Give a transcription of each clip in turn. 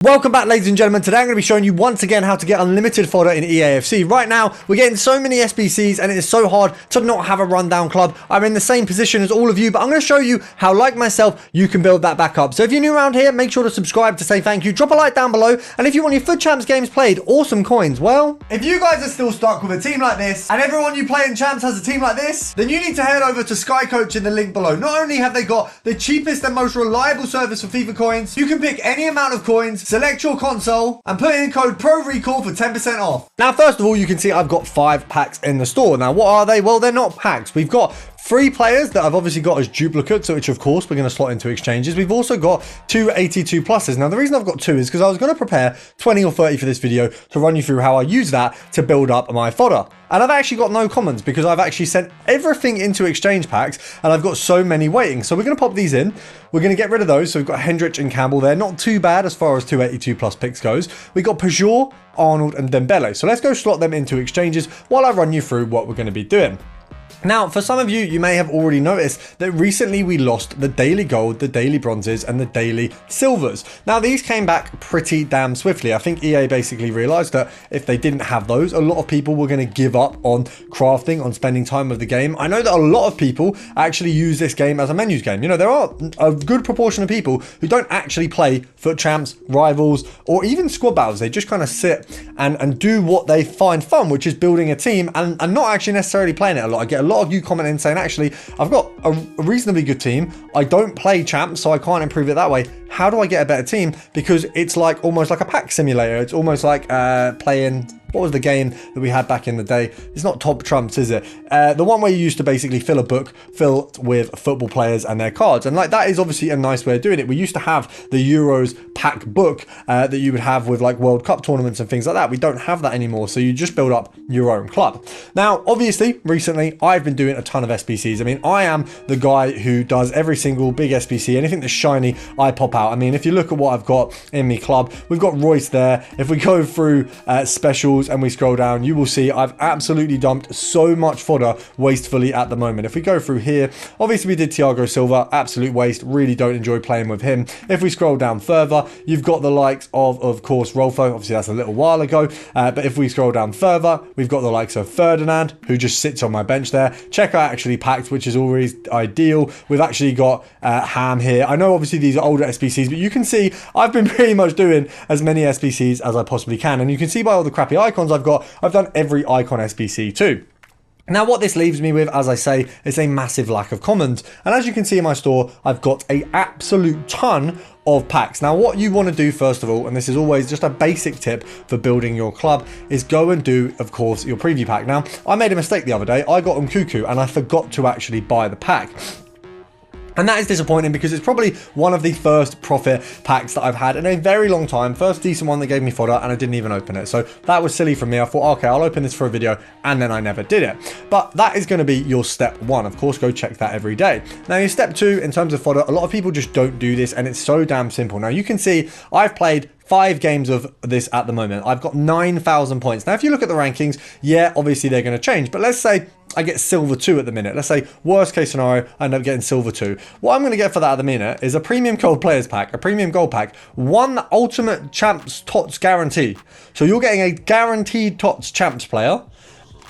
Welcome back, ladies and gentlemen. Today I'm going to be showing you once again how to get unlimited fodder in EAFC. Right now, we're getting so many SBCs and it is so hard to not have a rundown club. I'm in the same position as all of you, but I'm going to show you how, like myself, you can build that back up. So if you're new around here, make sure to subscribe to say thank you. Drop a like down below. And if you want your FUT Champs games played, awesome coins, well, if you guys are still stuck with a team like this and everyone you play in Champs has a team like this, then you need to head over to Sky Coach in the link below. Not only have they got the cheapest and most reliable service for FIFA coins, you can pick any amount of coins, select your console, and put in code PRORECALL for 10% off. Now, first of all, you can see I've got 5 packs in the store. Now, what are they? Well, they're not packs. We've got 3 players that I've obviously got as duplicates, which of course we're going to slot into exchanges. We've also got 2 82 pluses. Now, the reason I've got 2 is because I was going to prepare 20 or 30 for this video to run you through how I use that to build up my fodder. And I've actually got no commons because I've actually sent everything into exchange packs and I've got so many waiting. So we're going to pop these in. We're going to get rid of those. So we've got Hendrick and Campbell there. Not too bad as far as 282 plus picks goes. We've got Peugeot, Arnold and Dembele. So let's go slot them into exchanges while I run you through what we're going to be doing. Now, for some of you, you may have already noticed that recently we lost the daily gold, the daily bronzes, and the daily silvers. Now, these came back pretty damn swiftly. I think EA basically realized that if they didn't have those, a lot of people were going to give up on crafting, on spending time with the game. I know that a lot of people actually use this game as a menus game. You know, there are a good proportion of people who don't actually play FUT Champs, Rivals, or even squad battles. They just kind of sit and do what they find fun, which is building a team and not actually necessarily playing it a lot. I get a lot of you commenting saying, actually, I've got a reasonably good team. I don't play Champs, so I can't improve it that way. How do I get a better team? Because it's like almost like a pack simulator. It's almost like playing, what was the game that we had back in the day? It's not Top Trumps, is it? The one where you used to basically fill a book filled with football players and their cards. And like that is obviously a nice way of doing it. We used to have the Euros pack book that you would have with like World Cup tournaments and things like that. We don't have that anymore. So you just build up your own club. Now, obviously, recently, I've been doing a ton of SBCs. I mean, I am the guy who does every single big SBC. Anything that's shiny, I pop out. I mean, if you look at what I've got in my club, we've got Royce there. If we go through specials and we scroll down, you will see I've absolutely dumped so much fodder wastefully at the moment. If we go through here, obviously we did Thiago Silva, absolute waste, really don't enjoy playing with him. If we scroll down further, you've got the likes of course, Rolfo, obviously that's a little while ago, but if we scroll down further, we've got the likes of Ferdinand, who just sits on my bench there. Check out actually packed, which is always ideal. We've actually got Ham here. I know obviously these are older SBCs, but you can see I've been pretty much doing as many SBCs as I possibly can, and you can see by all the crappy icons I've done every icon SBC too. Now, what this leaves me with, as I say, is a massive lack of commons. And as you can see in my store, I've got an absolute ton of packs. Now, what you want to do first of all, and this is always just a basic tip for building your club, is go and do, of course, your preview pack. Now, I made a mistake the other day. I got Nkuku and I forgot to actually buy the pack. And that is disappointing because it's probably one of the first profit packs that I've had in a very long time. First decent one that gave me fodder and I didn't even open it. So that was silly from me. I thought, okay, I'll open this for a video, and then I never did it. But that is going to be your step 1. Of course, go check that every day. Now, your step 2 in terms of fodder, a lot of people just don't do this and it's so damn simple. Now, you can see I've played 5 games of this at the moment. I've got 9,000 points. Now, if you look at the rankings, yeah, obviously they're going to change. But let's say I get silver 2 at the minute. Let's say worst case scenario, I end up getting silver 2. What I'm going to get for that at the minute is a premium gold players pack, a premium gold pack, 1 ultimate champs tots guarantee. So you're getting a guaranteed tots champs player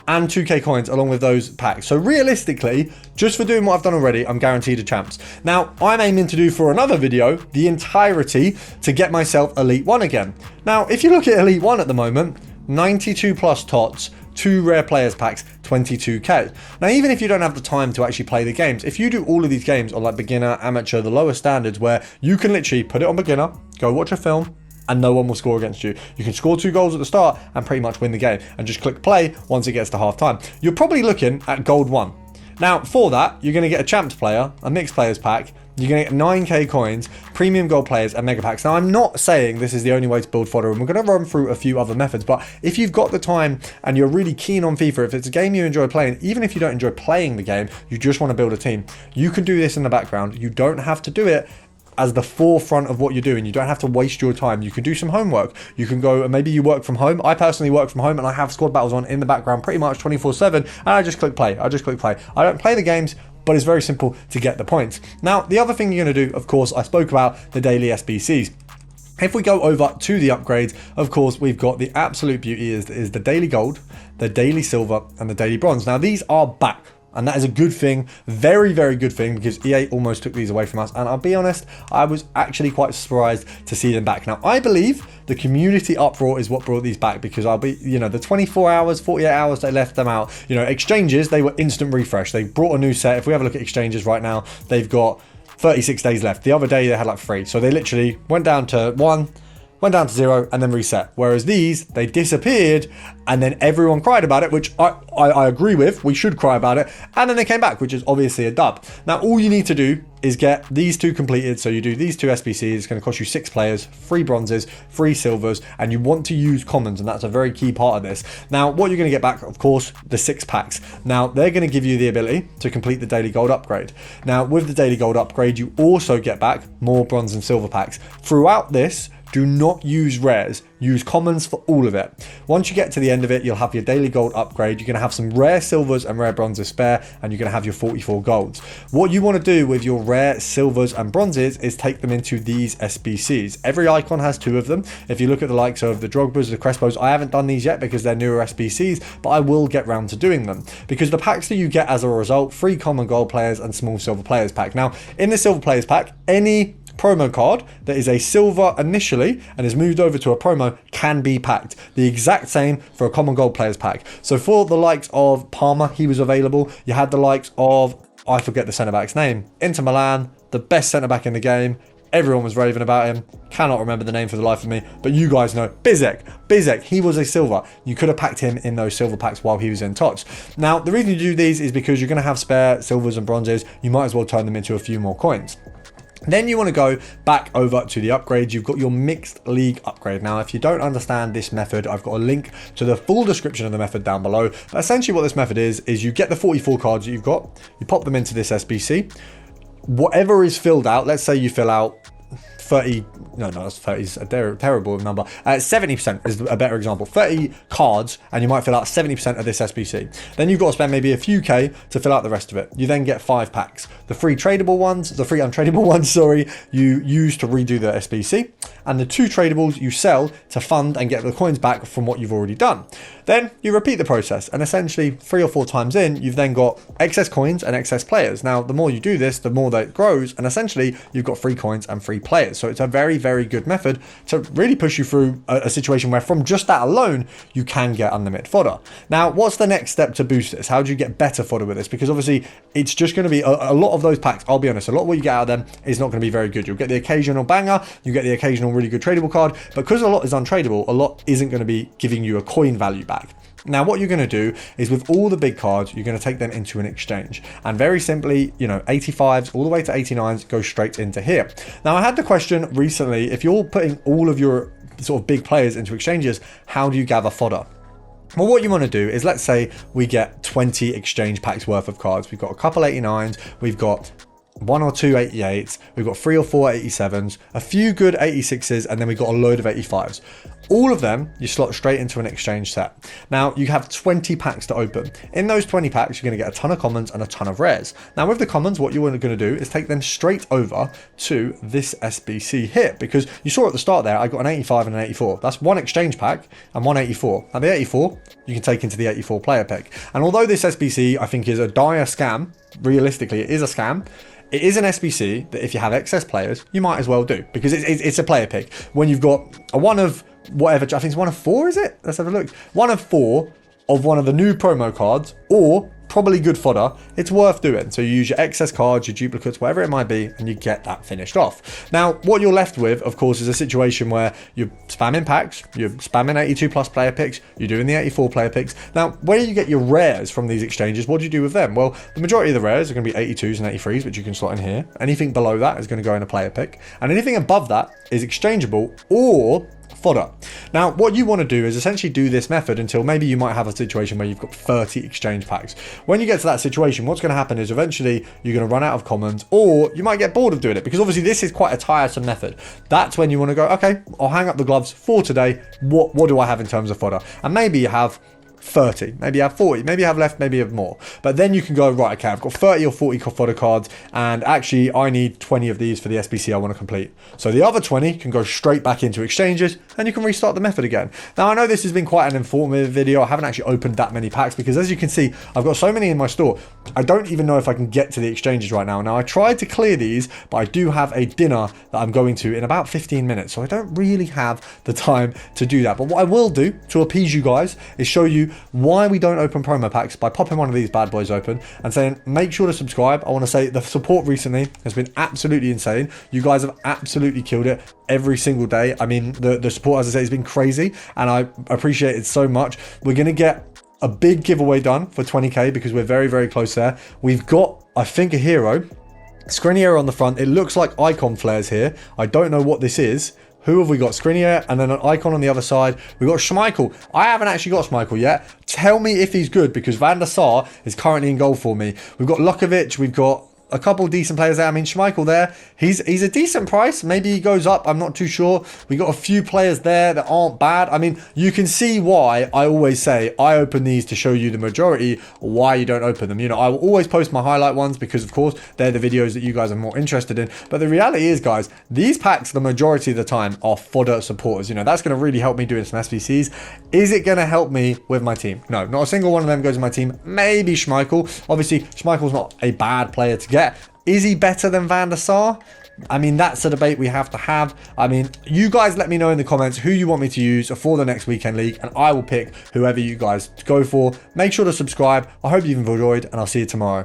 and 2k coins along with those packs. So realistically, just for doing what I've done already, I'm guaranteed a champs. Now, I'm aiming to do for another video the entirety to get myself Elite 1 again. Now, if you look at Elite 1 at the moment, 92 plus tots, 2 rare players packs, 22k. Now, even if you don't have the time to actually play the games, if you do all of these games on like beginner, amateur, the lower standards, where you can literally put it on beginner, go watch a film, and no one will score against you. You can score 2 goals at the start and pretty much win the game and just click play once it gets to half time. You're probably looking at gold 1. Now, for that, you're going to get a champs player, a mixed players pack. You're going to get 9k coins, premium gold players, and mega packs. Now, I'm not saying this is the only way to build fodder, and we're going to run through a few other methods, but if you've got the time and you're really keen on FIFA, if it's a game you enjoy playing, even if you don't enjoy playing the game, you just want to build a team, you can do this in the background. You don't have to do it as the forefront of what you're doing. You don't have to waste your time. You can do some homework. You can go, maybe you work from home. I personally work from home and I have squad battles on in the background pretty much 24/7, and I just click play. I don't play the games, but it's very simple to get the points. Now, the other thing you're going to do, of course, I spoke about the daily SBCs. If we go over to the upgrades, of course, we've got the absolute beauty is the daily gold, the daily silver, and the daily bronze. Now, these are back, and that is a good thing. Very, very good thing, because EA almost took these away from us. And I'll be honest, I was actually quite surprised to see them back. Now, I believe the community uproar is what brought these back, because I'll be, you know, the 24 hours, 48 hours they left them out, you know, exchanges, they were instant refresh. They brought a new set. If we have a look at exchanges right now, they've got 36 days left. The other day they had like 3. So they literally went down to 1, went down to 0, and then reset. Whereas these, they disappeared, and then everyone cried about it, which I agree with. We should cry about it. And then they came back, which is obviously a dub. Now, all you need to do is get these 2 completed. So you do these 2 SBCs. It's going to cost you 6 players, 3 bronzes, 3 silvers, and you want to use commons, and that's a very key part of this. Now, what you're going to get back, of course, the 6 packs. Now, they're going to give you the ability to complete the daily gold upgrade. Now, with the daily gold upgrade, you also get back more bronze and silver packs. Throughout this, do not use rares, use commons for all of it. Once you get to the end of it, you'll have your daily gold upgrade. You're going to have some rare silvers and rare bronzes spare, and you're going to have your 44 golds. What you want to do with your rare silvers and bronzes is take them into these SBCs. Every icon has 2 of them. If you look at the likes of the Drogbas, the Crespos, I haven't done these yet because they're newer SBCs, but I will get round to doing them, because the packs that you get as a result, 3 common gold players and small silver players pack. Now, in the silver players pack, any promo card that is a silver initially and is moved over to a promo can be packed. The exact same for a common gold players pack. So for the likes of Palmer, he was available. You had the likes of, I forget the centre back's name, Inter Milan, the best centre back in the game. Everyone was raving about him. Cannot remember the name for the life of me, but you guys know. Bizek, he was a silver. You could have packed him in those silver packs while he was in tots. Now, the reason you do these is because you're going to have spare silvers and bronzes. You might as well turn them into a few more coins. Then you want to go back over to the upgrades. You've got your mixed league upgrade. Now, if you don't understand this method, I've got a link to the full description of the method down below. But essentially what this method is you get the 44 cards that you've got, you pop them into this SBC. Whatever is filled out, let's say you fill out 30, no, that's 30 is a terrible number. 70% is a better example. 30 cards, and you might fill out 70% of this SBC. Then you've got to spend maybe a few K to fill out the rest of it. You then get 5 packs. The 3 tradable ones, the 3 untradeable ones, sorry, you use to redo the SBC. And the 2 tradables you sell to fund and get the coins back from what you've already done. Then you repeat the process, and essentially 3 or 4 times in, you've then got excess coins and excess players. Now, the more you do this, the more that it grows, and essentially you've got 3 coins and 3 players. So it's a very, very good method to really push you through a situation where from just that alone, you can get unlimited fodder. Now, what's the next step to boost this? How do you get better fodder with this? Because obviously it's just going to be a lot of those packs. I'll be honest, a lot of what you get out of them is not going to be very good. You'll get the occasional banger, you get the occasional really good tradable card, but because a lot is untradable, a lot isn't going to be giving you a coin value back. Now, what you're going to do is with all the big cards, you're going to take them into an exchange. And very simply, you know, 85s all the way to 89s go straight into here. Now, I had the question recently, if you're putting all of your sort of big players into exchanges, how do you gather fodder? Well, what you want to do is, let's say we get 20 exchange packs worth of cards. We've got a couple 89s, we've got 1 or 2 88s, we've got 3 or 4 87s, a few good 86s, and then we've got a load of 85s. All of them you slot straight into an exchange set. Now, you have 20 packs to open. In those 20 packs, you're going to get a ton of commons and a ton of rares. Now, with the commons, what you're going to do is take them straight over to this SBC here, because you saw at the start there, I got an 85 and an 84. That's 1 exchange pack and 1 84. And the 84, you can take into the 84 player pick. And although this SBC, I think, is a dire scam, realistically, it is a scam, it is an SBC that if you have excess players, you might as well do, because it's a player pick. When you've got a 1 of whatever, I think it's 1 of 4, is it? Let's have a look. 1 of 4 of one of the new promo cards, or probably good fodder, it's worth doing. So you use your excess cards, your duplicates, whatever it might be, and you get that finished off. Now, what you're left with, of course, is a situation where you're spamming packs, you're spamming 82 plus player picks, you're doing the 84 player picks. Now, where you get your rares from these exchanges, what do you do with them? Well, the majority of the rares are going to be 82s and 83s, which you can slot in here. Anything below that is going to go in a player pick, and anything above that is exchangeable or fodder. Now, what you want to do is essentially do this method until maybe you might have a situation where you've got 30 exchange packs. When you get to that situation, what's going to happen is eventually you're going to run out of commons, or you might get bored of doing it, because obviously this is quite a tiresome method. That's when you want to go, okay, I'll hang up the gloves for today. What do I have in terms of fodder? And maybe you have 30, maybe you have 40, maybe you have left, maybe you have more. But then you can go, right, okay, I've got 30 or 40 fodder cards, and actually I need 20 of these for the SBC I want to complete. So the other 20 can go straight back into exchanges, and you can restart the method again. Now I know this has been quite an informative video. I haven't actually opened that many packs because, as you can see, I've got so many in my store. I don't even know if I can get to the exchanges right now. Now I tried to clear these, but I do have a dinner that I'm going to in about 15 minutes, so I don't really have the time to do that. But what I will do to appease you guys is show you why we don't open promo packs by popping one of these bad boys open and saying make sure to subscribe. I want to say the support recently has been absolutely insane. You guys have absolutely killed it every single day. I mean, the support, as I say, has been crazy, and I appreciate it so much. We're going to get a big giveaway done for 20k because we're very, very close there. We've got, I think, a hero. Skriniar on the front. It looks like icon flares here. I don't know what this is. Who have we got? Skriniar, and then an icon on the other side. We've got Schmeichel. I haven't actually got Schmeichel yet. Tell me if he's good, because Van der Sar is currently in goal for me. We've got Lukovic. We've got a couple decent players there. I mean, Schmeichel there, he's a decent price. Maybe he goes up. I'm not too sure. We got a few players there that aren't bad. I mean, you can see why I always say I open these to show you the majority, why you don't open them. You know, I will always post my highlight ones because, of course, they're the videos that you guys are more interested in. But the reality is, guys, these packs, the majority of the time, are fodder supporters. You know, that's going to really help me doing some SBCs. Is it going to help me with my team? No, not a single one of them goes in my team. Maybe Schmeichel. Obviously, Schmeichel's not a bad player to get. Is he better than Van der Sar? I mean, that's a debate we have to have. I mean, you guys let me know in the comments who you want me to use for the next weekend league, and I will pick whoever you guys go for. Make sure to subscribe. I hope you've enjoyed, and I'll see you tomorrow.